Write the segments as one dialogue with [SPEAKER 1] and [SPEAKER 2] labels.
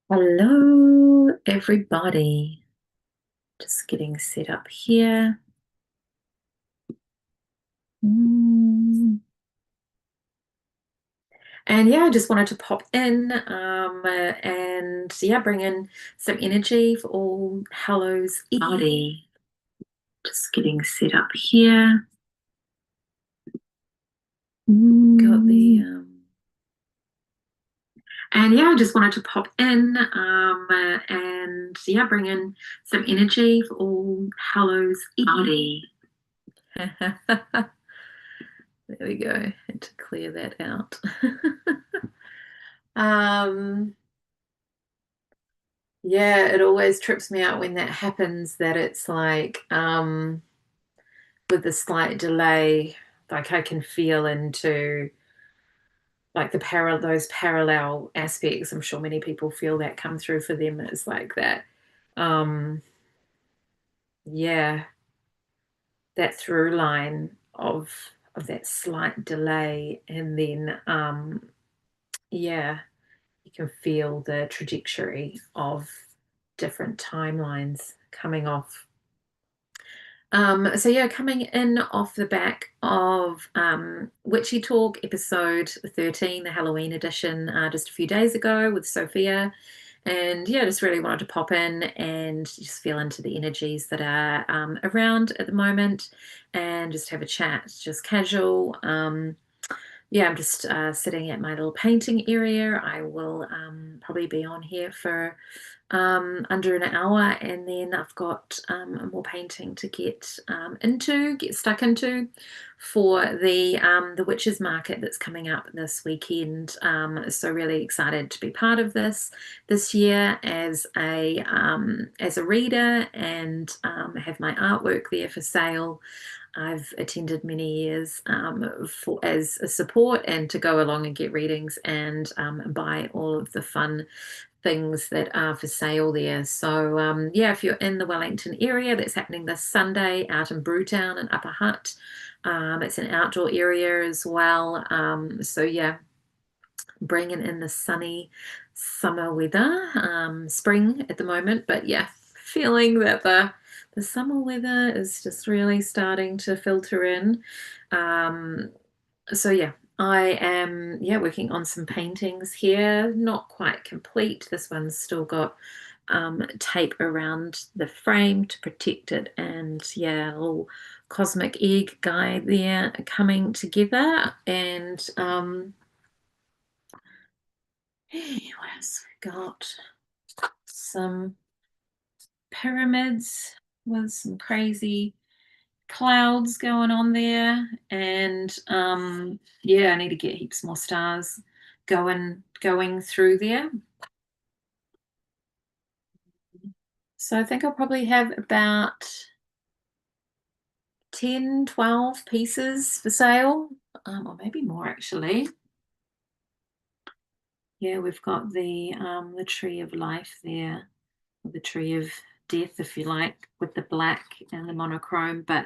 [SPEAKER 1] Hello, everybody. Just getting set up here. Mm. And yeah, I just wanted to pop in and yeah, bring in some energy for all Hallows Eve. Just getting set up here. Got the and yeah, I just wanted to pop in and yeah, bring in some energy for all Hallows Eve. There we go. Had to clear that out. um, yeah, it always trips me out when that happens, that it's like with a slight delay, like I can feel into like those parallel aspects. I'm sure many people feel that come through for them. It's like that. Um, yeah, that through line of that slight delay, and then yeah, you can feel the trajectory of different timelines coming off. So yeah, coming in off the back of Witchy Talk episode 13, the Halloween edition, just a few days ago with Sophia. And yeah, just really wanted to pop in and just feel into the energies that are around at the moment and just have a chat, just casual. Yeah, I'm just sitting at my little painting area. I will probably be on here for under an hour, and then I've got more painting to get stuck into for the witches market that's coming up this weekend. So really excited to be part of this year as a reader and have my artwork there for sale. I've attended many years as a support and to go along and get readings and buy all of the fun things that are for sale there. So yeah, if you're in the Wellington area, that's happening this Sunday out in Brewtown and Upper Hutt. It's an outdoor area as well. So yeah, bringing in the sunny summer weather, spring at the moment, but yeah, feeling that the summer weather is just really starting to filter in. Um, so yeah, I am working on some paintings here, not quite complete. This one's still got tape around the frame to protect it, and yeah, a little cosmic egg guy there coming together. And hey, what else we got? Some pyramids with some crazy clouds going on there, and yeah, I need to get heaps more stars going through there. So I think I'll probably have about 10, 12 pieces for sale, or maybe more actually. Yeah, we've got the tree of life there, the tree of death, if you like, with the black and the monochrome, but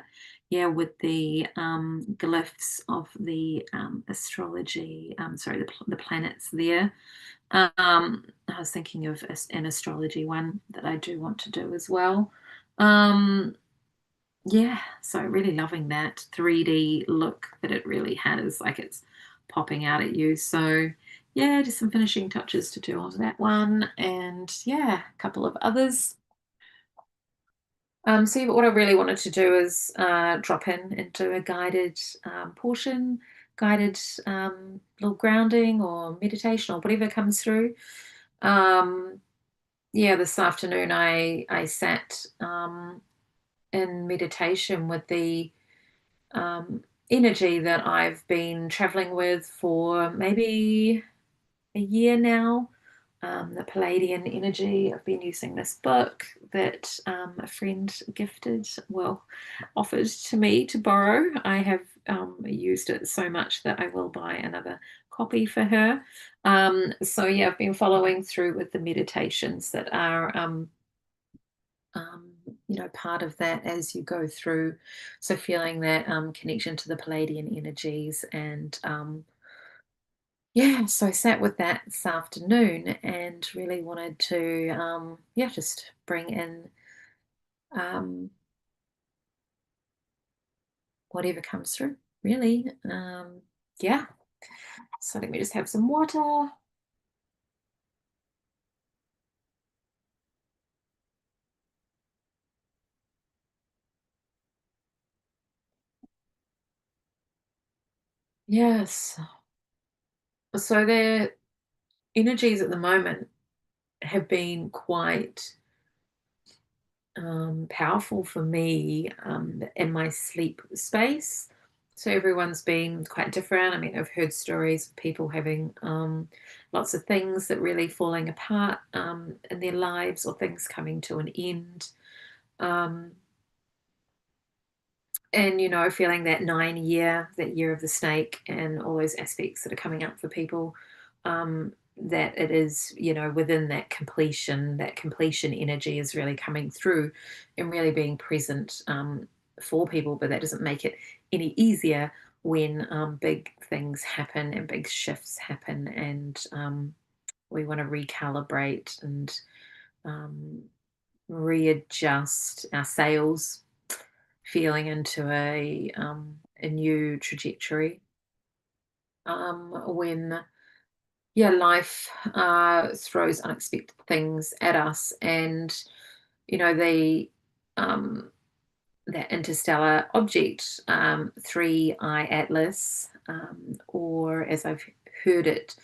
[SPEAKER 1] yeah, with the glyphs of the astrology, sorry, the planets there. I was thinking of an astrology one that I do want to do as well. Um, yeah, so really loving that 3D look that it really has, like it's popping out at you. So yeah, just some finishing touches to do on that one, and yeah, a couple of others. So what I really wanted to do is drop in into a guided portion, guided little grounding or meditation or whatever comes through. Um, yeah, this afternoon I sat in meditation with the energy that I've been traveling with for maybe a year now. The Palladian energy. I've been using this book that a friend offered to me to borrow. I have used it so much that I will buy another copy for her. So yeah, I've been following through with the meditations that are um, part of that as you go through. So feeling that connection to the Palladian energies and Yeah, so I sat with that this afternoon and really wanted to, yeah, just bring in um, whatever comes through, really. Yeah, so let me just have some water. Yes. So their energies at the moment have been quite powerful for me in my sleep space. So everyone's been quite different. I mean, I've heard stories of people having lots of things that really falling apart in their lives or things coming to an end. Um, and feeling that 9 year, that year of the snake, and all those aspects that are coming up for people, that it is, within that completion energy is really coming through and really being present for people. But that doesn't make it any easier when big things happen and big shifts happen, and we want to recalibrate and um, readjust our sails, feeling into a new trajectory. When life throws unexpected things at us, and the um, that interstellar object, three eye atlas, or as I've heard it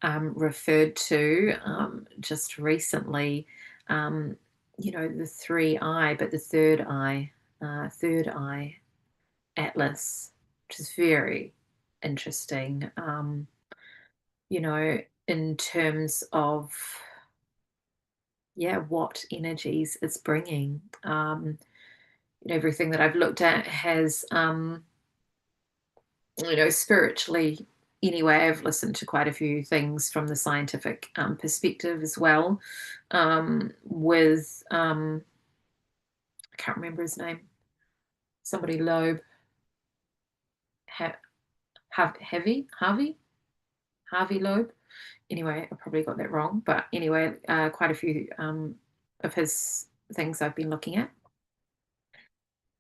[SPEAKER 1] referred to just recently, um, the three eye, but the third eye atlas, which is very interesting, you know, in terms of, yeah, what energies it's bringing. Everything that I've looked at has, spiritually, anyway, I've listened to quite a few things from the scientific perspective as well, with, I can't remember his name, somebody Loeb, ha- Harvey Loeb. Anyway, I probably got that wrong, but anyway, quite a few of his things I've been looking at.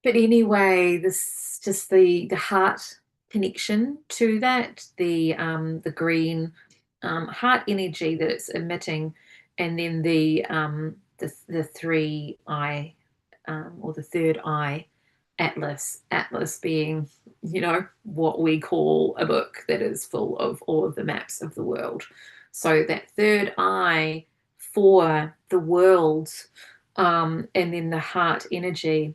[SPEAKER 1] But anyway, this just the heart connection to that, the green heart energy that it's emitting, and then the three eye, or the third eye atlas being, what we call a book that is full of all of the maps of the world. So that third eye for the world, and then the heart energy.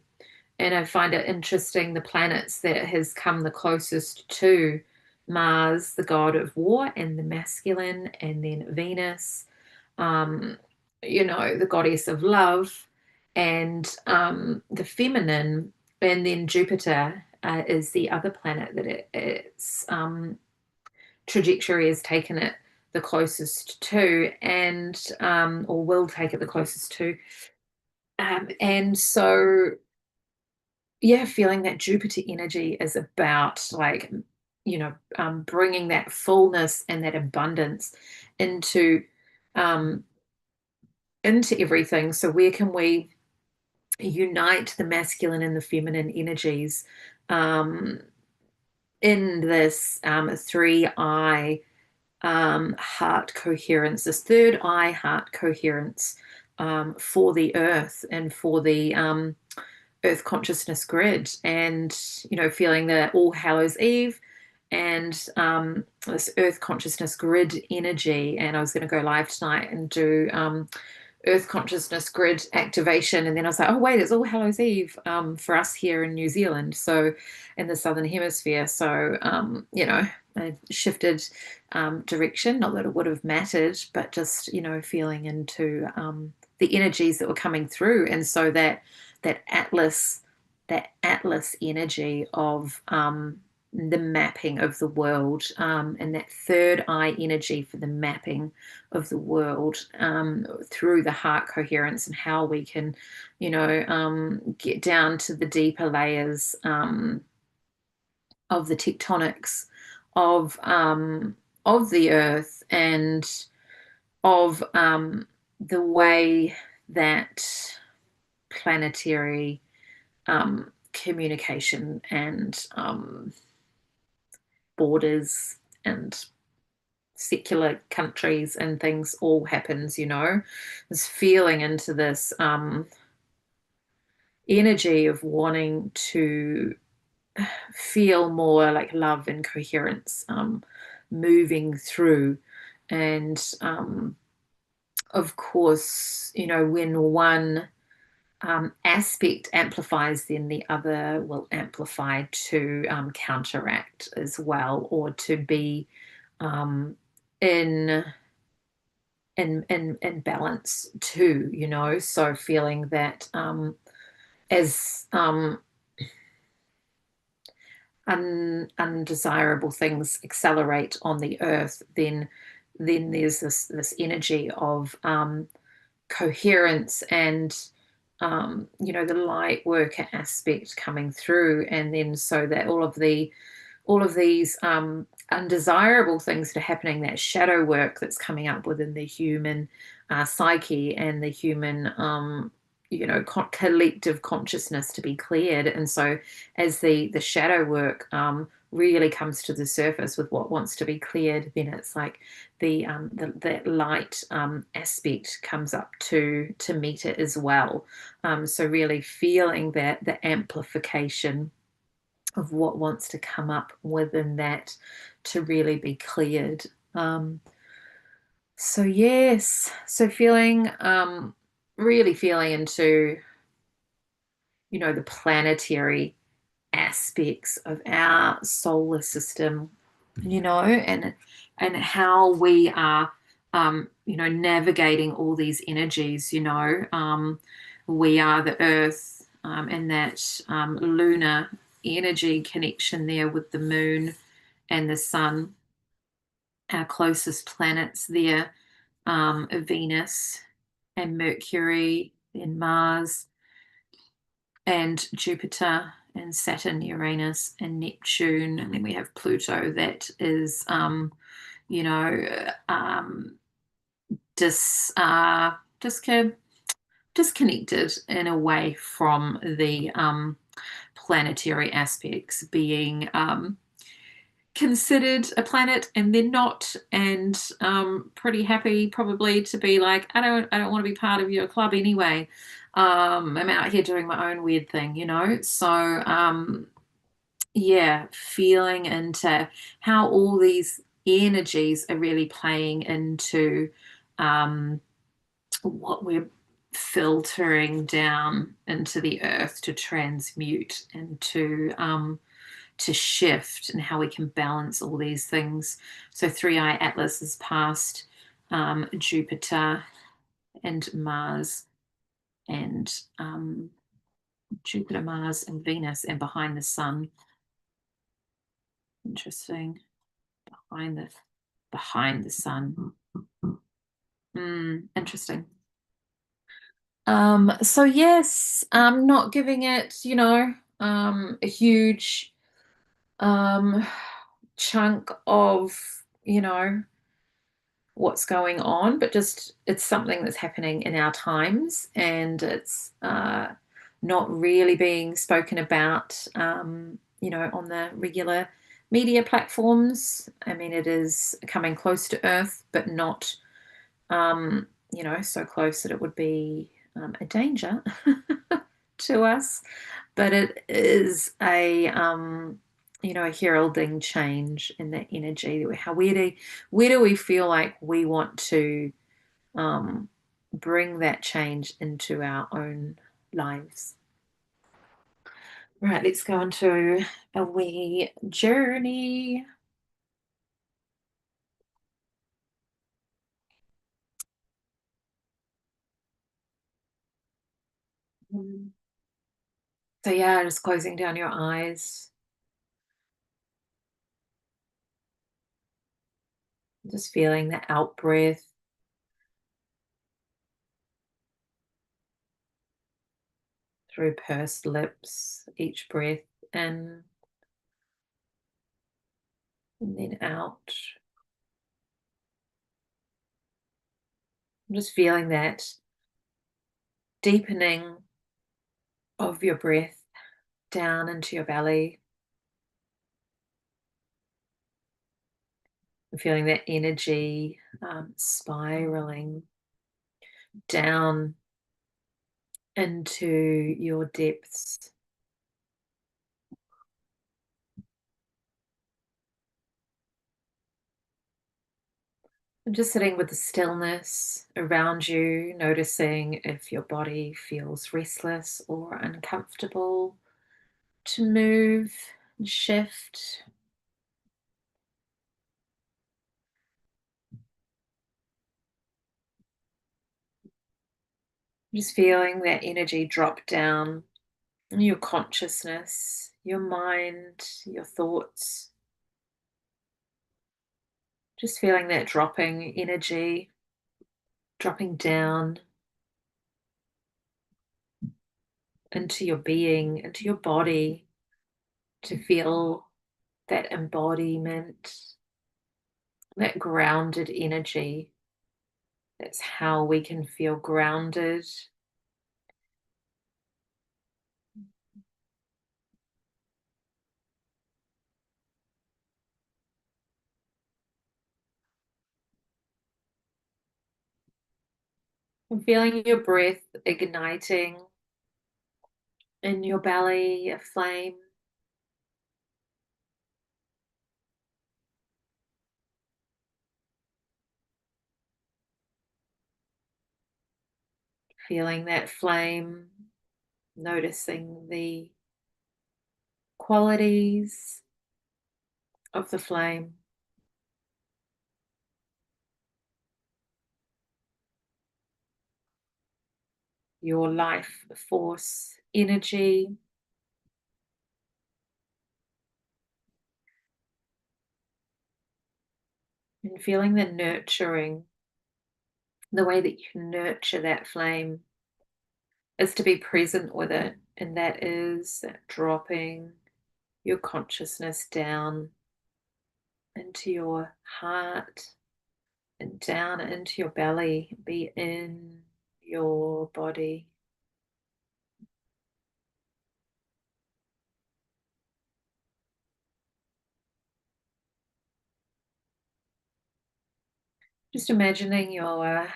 [SPEAKER 1] And I find it interesting, the planets that has come the closest to Mars, the god of war and the masculine, and then Venus, um, the goddess of love, and the feminine, and then Jupiter is the other planet that its trajectory has taken it the closest to, and or will take it the closest to. And so, yeah, feeling that Jupiter energy is about, like, bringing that fullness and that abundance into um, into everything. So where can we unite the masculine and the feminine energies um, in this three eye heart coherence, this third eye heart coherence, for the earth and for the Earth consciousness grid, and feeling the All Hallows Eve, and this Earth consciousness grid energy. And I was going to go live tonight and do Earth consciousness grid activation, and then I was like, oh wait, it's All Hallows Eve for us here in New Zealand, so in the southern hemisphere. So I shifted direction. Not that it would have mattered, but just feeling into the energies that were coming through, and so that atlas that atlas energy of the mapping of the world, and that third eye energy for the mapping of the world, through the heart coherence, and how we can, get down to the deeper layers of the tectonics of of the earth and of the way that planetary communication and borders and secular countries and things all happens, this feeling into this energy of wanting to feel more like love and coherence moving through. And of course, when one aspect amplifies, then the other will amplify to counteract as well, or to be um, in in balance too. So feeling that as undesirable things accelerate on the earth, then there's this energy of coherence and the light worker aspect coming through, and then so that all of these undesirable things that are happening, that shadow work that's coming up within the human psyche and the human collective consciousness to be cleared. And so as the shadow work really comes to the surface with what wants to be cleared, then it's like that light aspect comes up to meet it as well. So really feeling that the amplification of what wants to come up within that to really be cleared. So yes, so feeling really feeling into the planetary aspects of our solar system, and how we are navigating all these energies. We are the earth, and that lunar energy connection there with the moon and the sun, our closest planets there, Venus and Mercury and Mars and Jupiter and Saturn, Uranus and Neptune. And then we have Pluto that is, you know, dis, disco, disconnected in a way from the planetary aspects, being considered a planet and then not, and pretty happy probably to be like, I don't want to be part of your club anyway. I'm out here doing my own weird thing, so yeah, feeling into how all these energies are really playing into what we're filtering down into the earth to transmute and to shift, and how we can balance all these things. So Three Eye Atlas is past Jupiter and Mars, and Jupiter, Mars, and Venus, and behind the sun. Interesting. Behind the sun. Interesting. So yes, not giving it, a huge um chunk of, what's going on, but just it's something that's happening in our times, and it's not really being spoken about, on the regular media platforms. I mean, it is coming close to Earth, but not, so close that it would be a danger to us. But it is a heralding change in that energy. Where do we feel like we want to um, bring that change into our own lives? Right, let's go on to a wee journey. So yeah, just closing down your eyes, just feeling the out breath through pursed lips, each breath in and then out. I'm just feeling that deepening of your breath down into your belly. I'm feeling that energy spiraling down into your depths. I'm just sitting with the stillness around you, noticing if your body feels restless or uncomfortable to move and shift. Just feeling that energy drop down in your consciousness, your mind, your thoughts. Just feeling that dropping energy, dropping down into your being, into your body, to feel that embodiment, that grounded energy. That's how we can feel grounded. And feeling your breath igniting in your belly, a flame. Feeling that flame, noticing the qualities of the flame, your life force energy, and feeling the nurturing. The way that you can nurture that flame is to be present with it, and that is dropping your consciousness down into your heart and down into your belly. Be in your body. Just imagining your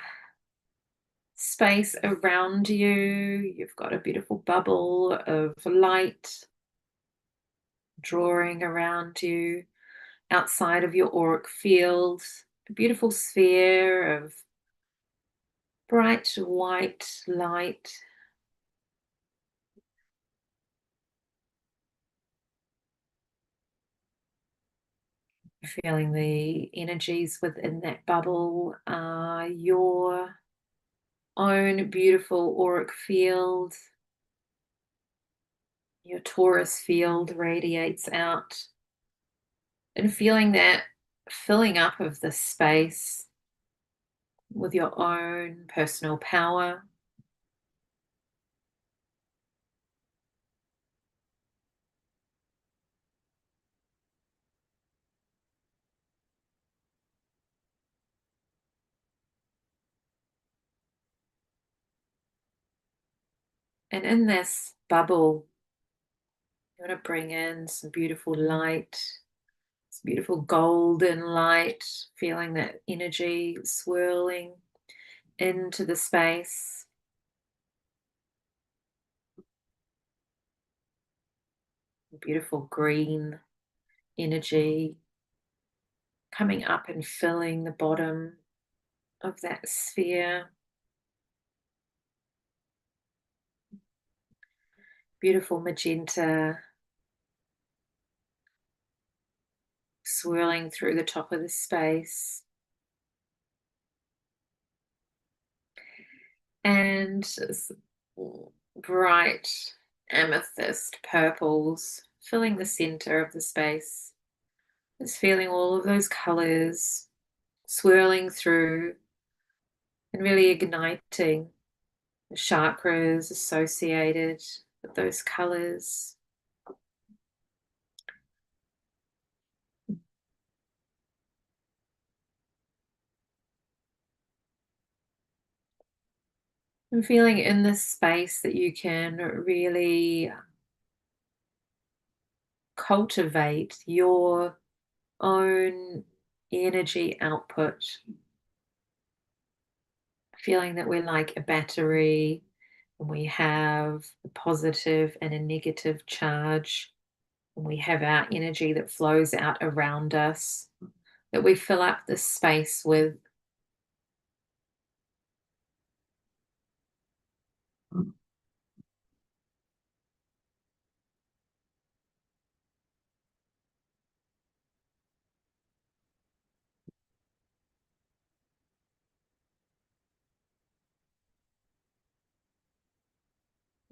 [SPEAKER 1] space around you. You've got a beautiful bubble of light drawing around you outside of your auric field, a beautiful sphere of bright white light. Feeling the energies within that bubble are your own beautiful auric field. Your torus field radiates out, and feeling that filling up of the space with your own personal power. And in this bubble, you want to bring in some beautiful light, this beautiful golden light, feeling that energy swirling into the space. Beautiful green energy coming up and filling the bottom of that sphere. Beautiful magenta swirling through the top of the space. And bright amethyst purples filling the center of the space. Just feeling all of those colors swirling through and really igniting the chakras associated with those colors. And feeling in this space that you can really cultivate your own energy output, feeling that we're like a battery and we have a positive and a negative charge, and we have our energy that flows out around us, that we fill up this space with.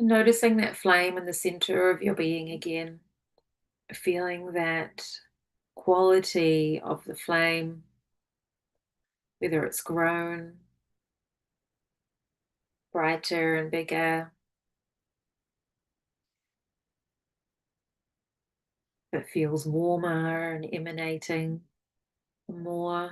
[SPEAKER 1] Noticing that flame in the center of your being again, feeling that quality of the flame, whether it's grown brighter and bigger, it feels warmer and emanating more,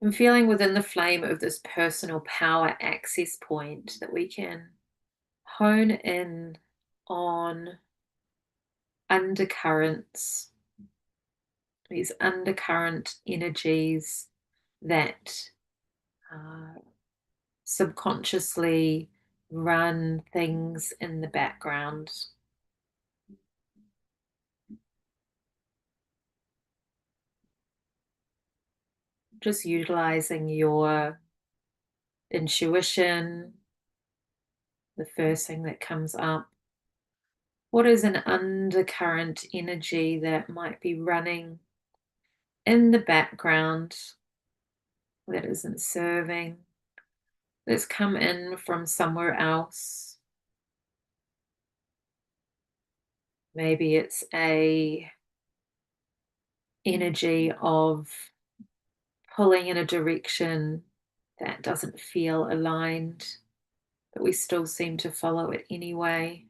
[SPEAKER 1] and feeling within the flame of this personal power access point that we can hone in on undercurrents, these undercurrent energies that uh, subconsciously run things in the background. Just utilizing your intuition, the first thing that comes up. What is an undercurrent energy that might be running in the background that isn't serving, that's come in from somewhere else? Maybe it's a energy of pulling in a direction that doesn't feel aligned, but we still seem to follow it anyway.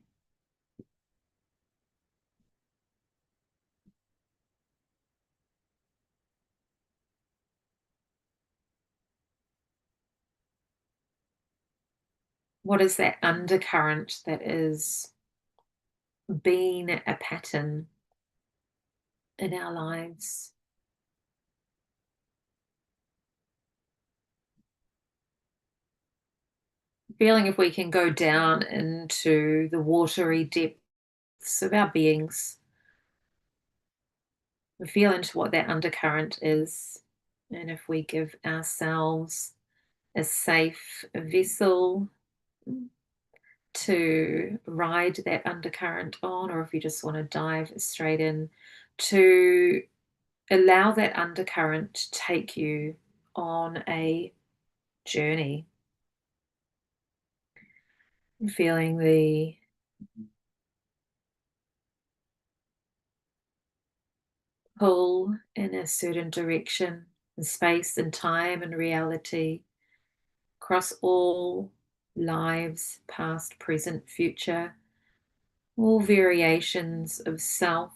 [SPEAKER 1] What is that undercurrent that is being a pattern in our lives? Feeling if we can go down into the watery depths of our beings, we feel into what that undercurrent is. And if we give ourselves a safe vessel to ride that undercurrent on, or if you just want to dive straight in, to allow that undercurrent to take you on a journey, feeling the pull in a certain direction, in space and time and reality, across all lives, past, present, future, all variations of self,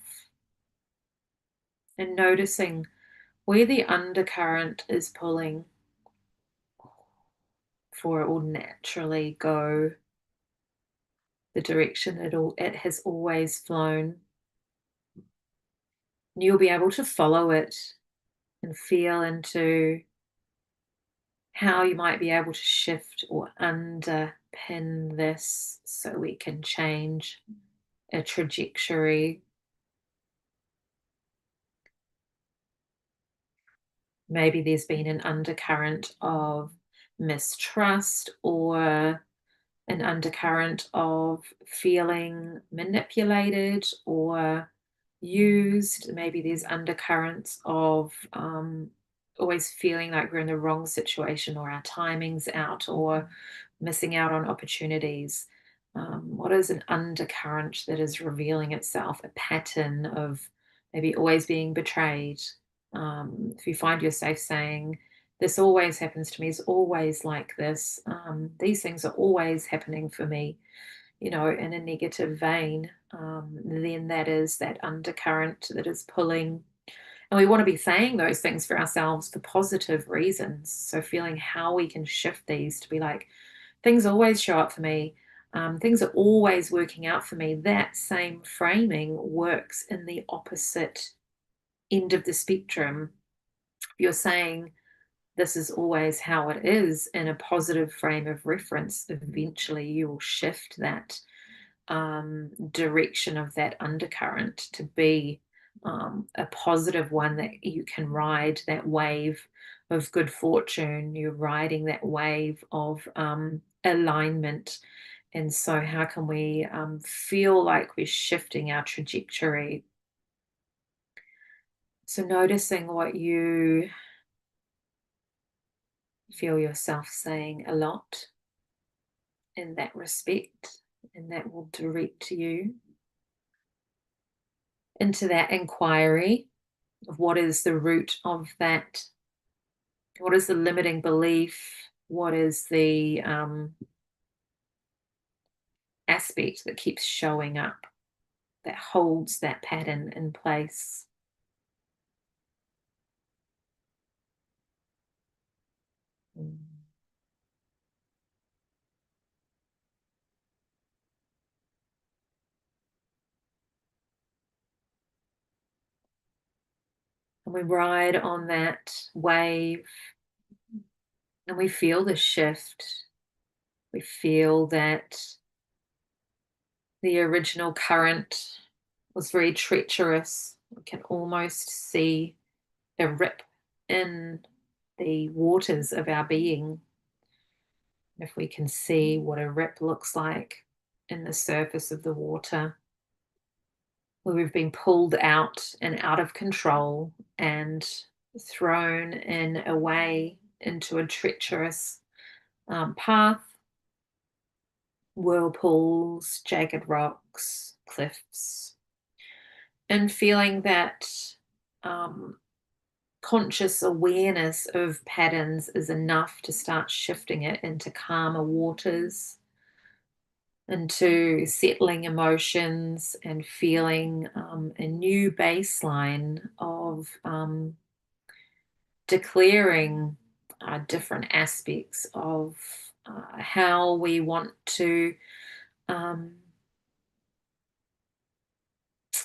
[SPEAKER 1] and noticing where the undercurrent is pulling, for it will naturally go the direction it has always flown. And you'll be able to follow it and feel into how you might be able to shift or underpin this so we can change a trajectory. Maybe there's been an undercurrent of mistrust or an undercurrent of feeling manipulated or used. Maybe there's undercurrents of always feeling like we're in the wrong situation or our timing's out or missing out on opportunities. What is an undercurrent that is revealing itself? A pattern of maybe always being betrayed. If you find yourself saying, this always happens to me, it's always like this, these things are always happening for me, in a negative vein, then that is that undercurrent that is pulling. And we want to be saying those things for ourselves for positive reasons. So feeling how we can shift these to be like, things always show up for me. Things are always working out for me. That same framing works in the opposite end of the spectrum. If you're saying this is always how it is in a positive frame of reference, eventually you will shift that direction of that undercurrent to be a positive one that you can ride that wave of good fortune. You're riding that wave of alignment. And so, how can we feel like we're shifting our trajectory? So, noticing what you feel yourself saying a lot in that respect, and that will direct you into that inquiry of what is the root of that, what is the limiting belief, what is the aspect that keeps showing up, that holds that pattern in place. Mm. And we ride on that wave and we feel the shift. We feel that the original current was very treacherous. We can almost see a rip in the waters of our being. If we can see what a rip looks like in the surface of the water, where we've been pulled out and out of control and thrown in a way into a treacherous path, whirlpools, jagged rocks, cliffs, and feeling that um, conscious awareness of patterns is enough to start shifting it into calmer waters, into settling emotions, and feeling a new baseline of declaring different aspects of how we want to um,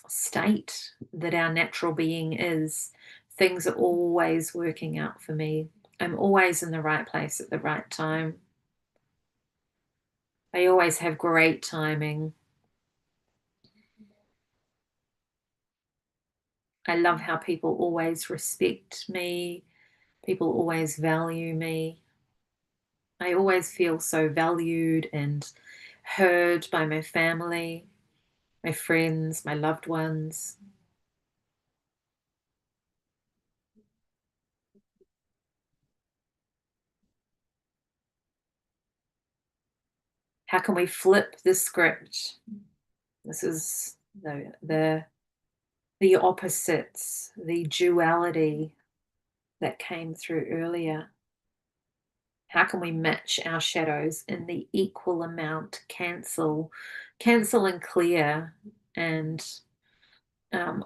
[SPEAKER 1] state that our natural being is. Things are always working out for me. I'm always in the right place at the right time. I always have great timing. I love how people always respect me. People always value me. I always feel so valued and heard by my family, my friends, my loved ones. How can we flip the script? This is the opposites, the duality that came through earlier. How can we match our shadows in the equal amount, cancel and clear, and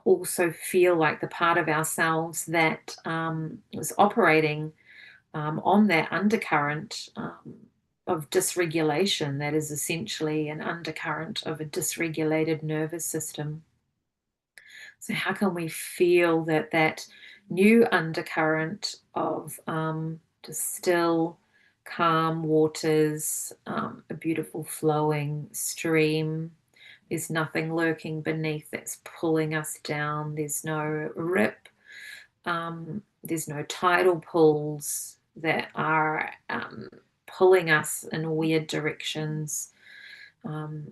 [SPEAKER 1] also feel like the part of ourselves that was operating on that undercurrent of dysregulation, that is essentially an undercurrent of a dysregulated nervous system. So, how can we feel that that new undercurrent of just still, calm waters, a beautiful flowing stream? There's nothing lurking beneath that's pulling us down. There's no rip. There's no tidal pulls that are pulling us in weird directions. Um,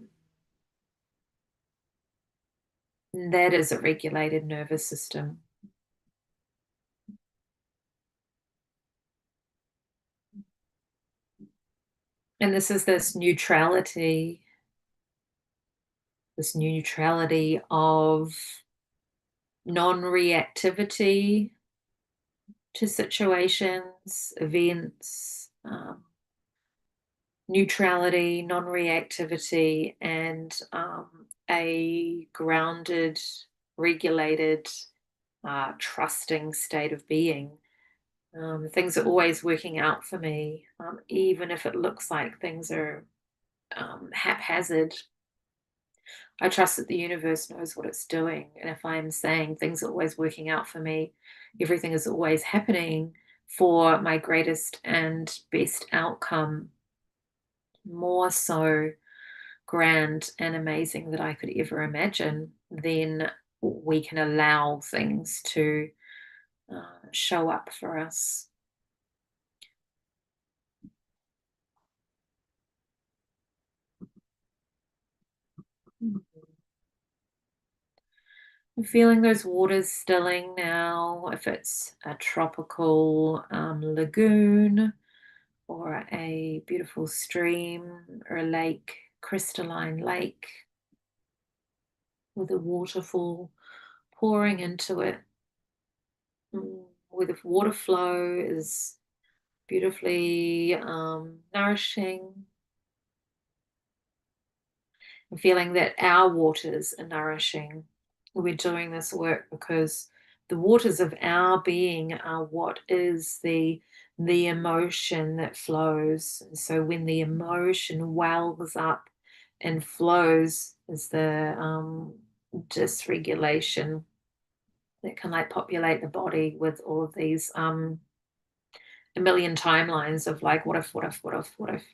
[SPEAKER 1] that is a regulated nervous system. And this neutrality of non reactivity to situations, events, neutrality, non reactivity, and a grounded, regulated trusting state of being. Things are always working out for me, even if it looks like things are haphazard. I trust that the universe knows what it's doing. And if I'm saying things are always working out for me, everything is always happening for my greatest and best outcome, more so grand and amazing that I could ever imagine, then we can allow things to show up for us. I'm feeling those waters stilling now. If it's a tropical lagoon or a beautiful stream or a lake, crystalline lake with a waterfall pouring into it, where the water flow is beautifully nourishing. I'm feeling that our waters are nourishing. We're doing this work because the waters of our being are what is the emotion that flows. And so when the emotion wells up and flows, is the dysregulation that can like populate the body with all of these a million timelines of like what if da, da,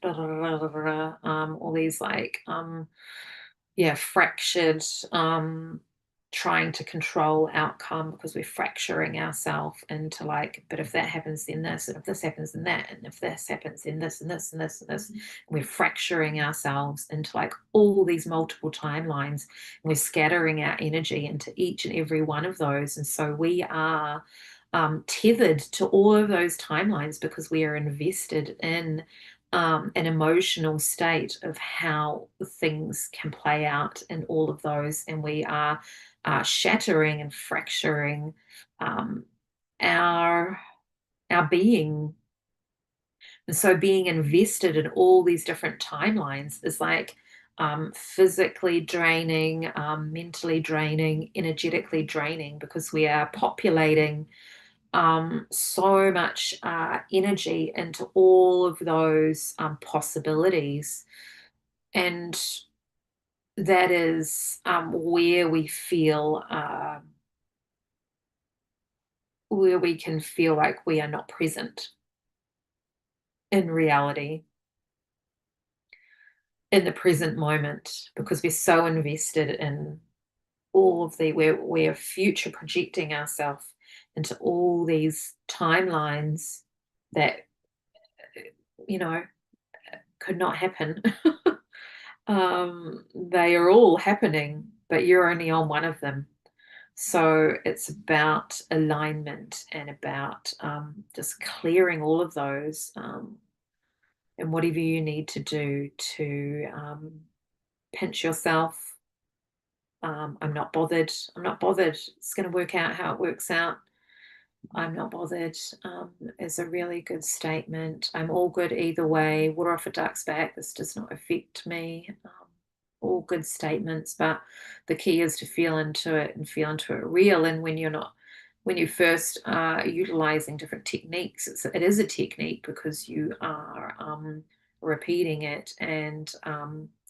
[SPEAKER 1] da, da, da, da, all these like yeah, fractured, trying to control outcome because we're fracturing ourselves into like, but if that happens, then this, and if this happens, then that, and if this happens, then this, and this, and this, and this. And we're fracturing ourselves into like all these multiple timelines, and we're scattering our energy into each and every one of those. And so we are tethered to all of those timelines because we are invested in an emotional state of how things can play out in all of those, and we are shattering and fracturing um, our our being. And so, being invested in all these different timelines is like physically draining, mentally draining, energetically draining because we are populating so much energy into all of those possibilities. And that is where we feel, where we can feel like we are not present in reality, in the present moment, because we're so invested in all of the, we're future projecting ourselves into all these timelines that, you know, could not happen. They are all happening, but you're only on one of them. So it's about alignment and about just clearing all of those, and whatever you need to do to pinch yourself. I'm not bothered. I'm not bothered. It's going to work out how it works out. I'm not bothered is a really good statement. I'm all good either way. Water off a duck's back. This does not affect me. All good statements, but the key is to feel into it and feel into it real. And when you're not, when you first are utilizing different techniques, it is a technique because you are repeating it and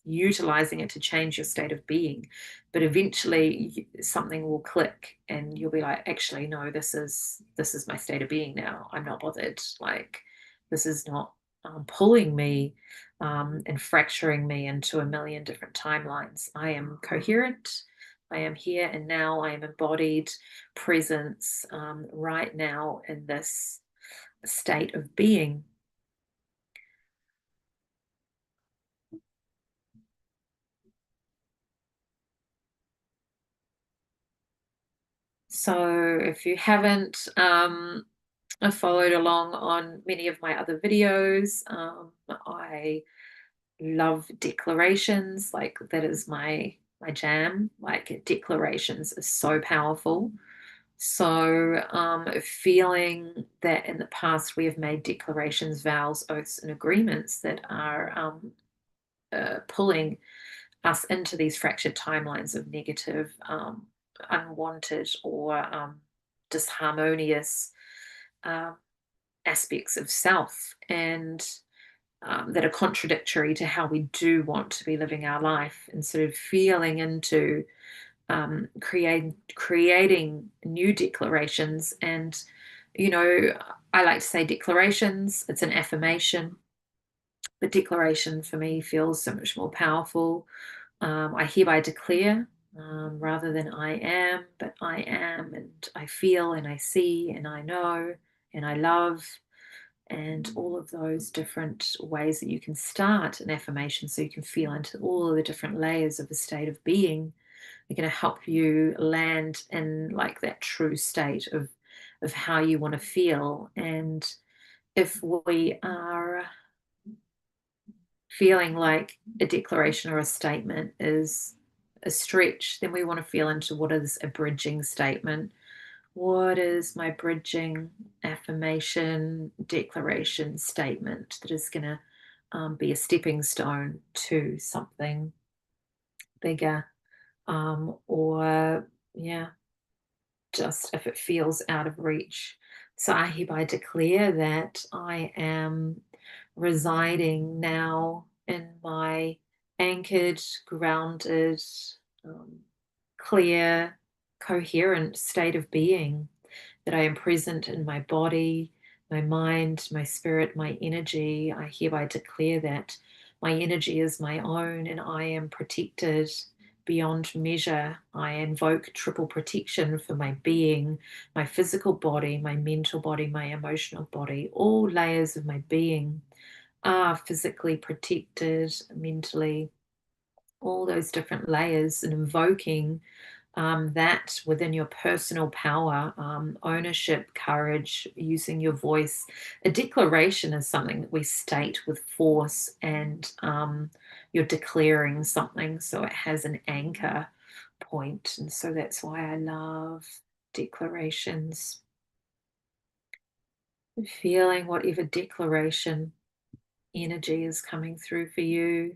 [SPEAKER 1] utilizing it to change your state of being. But eventually something will click and you'll be like, actually no, this is my state of being now. I'm not bothered. Like, this is not pulling me and fracturing me into a million different timelines. I am coherent. I am here and now. I am embodied presence right now in this state of being. So if you haven't followed along on many of my other videos, I love declarations. Like, that is my jam. Like, declarations are so powerful. So feeling that in the past we have made declarations, vows, oaths, and agreements that are pulling us into these fractured timelines of negative, unwanted, or disharmonious um, aspects of self, and that are contradictory to how we do want to be living our life, and sort of feeling into creating new declarations. And you know, I like to say declarations. It's an affirmation, but declaration for me feels so much more powerful. I hereby declare, rather than I am, but I am, and I feel, and I see, and I know, and I love, and all of those different ways that you can start an affirmation so you can feel into all of the different layers of a state of being are going to help you land in like that true state of how you want to feel. And if we are feeling like a declaration or a statement is a stretch, then we want to feel into what is a bridging statement. What is my bridging affirmation, declaration, statement that is going to be a stepping stone to something bigger? Or, yeah, just if it feels out of reach. So I hereby declare that I am residing now in my anchored, grounded, um, clear, coherent state of being, that I am present in my body, my mind, my spirit, my energy. I hereby declare that my energy is my own and I am protected beyond measure. I invoke triple protection for my being, my physical body, my mental body, my emotional body. All layers of my being are physically protected, mentally, all those different layers, and invoking that within your personal power, ownership, courage, using your voice. A declaration is something that we state with force, and you're declaring something, so it has an anchor point. And so that's why I love declarations. Feeling whatever declaration energy is coming through for you,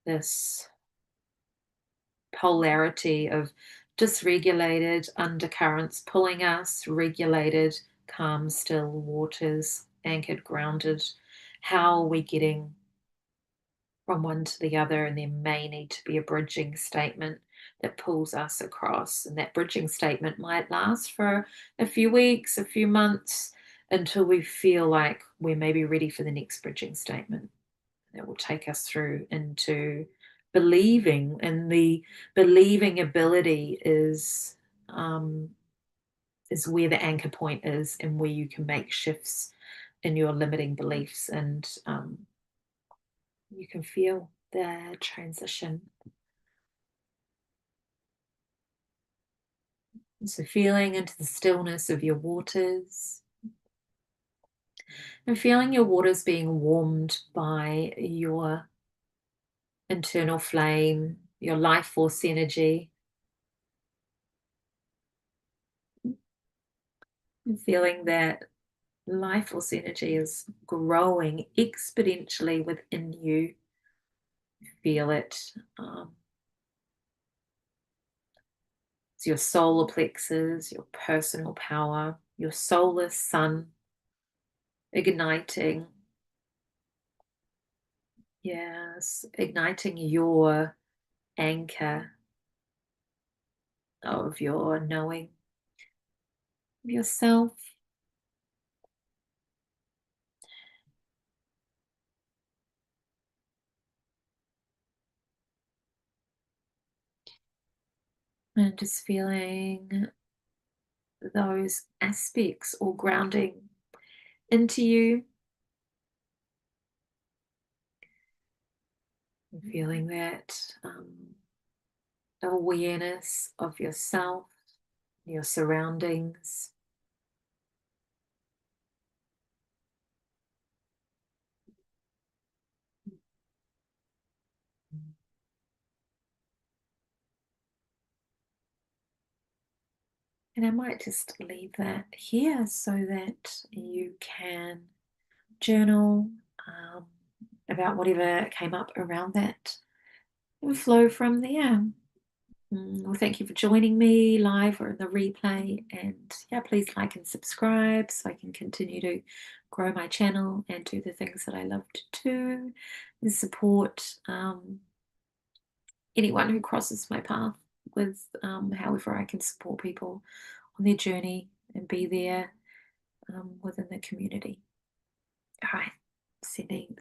[SPEAKER 1] this polarity of dysregulated undercurrents pulling us, regulated, calm, still waters, anchored, grounded. How are we getting from one to the other? And there may need to be a bridging statement that pulls us across. And that bridging statement might last for a few weeks, a few months, until we feel like we're maybe ready for the next bridging statement that will take us through into believing. And the believing ability um, is where the anchor point is, and where you can make shifts in your limiting beliefs, and you can feel the transition. And so feeling into the stillness of your waters, and feeling your waters being warmed by your internal flame, your life force energy, and feeling that life force energy is growing exponentially within you. Feel it. It's your solar plexus, your personal power, your solar sun igniting. Yes, igniting your anchor of your knowing of yourself. And just feeling those aspects all grounding into you. And feeling that awareness of yourself, your surroundings. And I might just leave that here so that you can journal um, about whatever came up around that and flow from there. Well, thank you for joining me live or in the replay. And yeah, please like and subscribe so I can continue to grow my channel and do the things that I love to do and support anyone who crosses my path with however I can support people on their journey and be there within the community. All right, sending